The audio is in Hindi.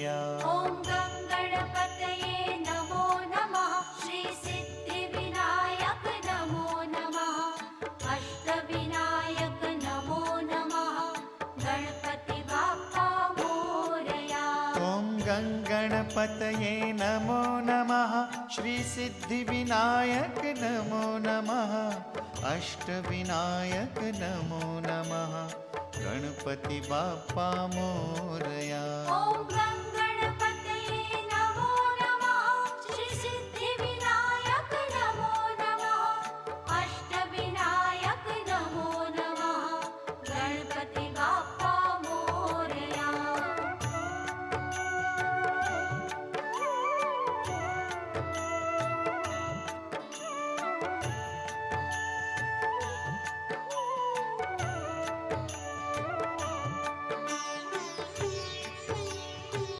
मोरया। ॐ गणपतये नमो नमः। श्री सिद्धिविनायक नमो नमः। अष्टविनायक नमो नमः। गणपति बाप्पा मोरया। ॐ गणपतये नमो नमः। श्री सिद्धिविनायक नमो नमः। अष्टविनायक नमो नमः। गणपति बाप्पा मोरया। ॐ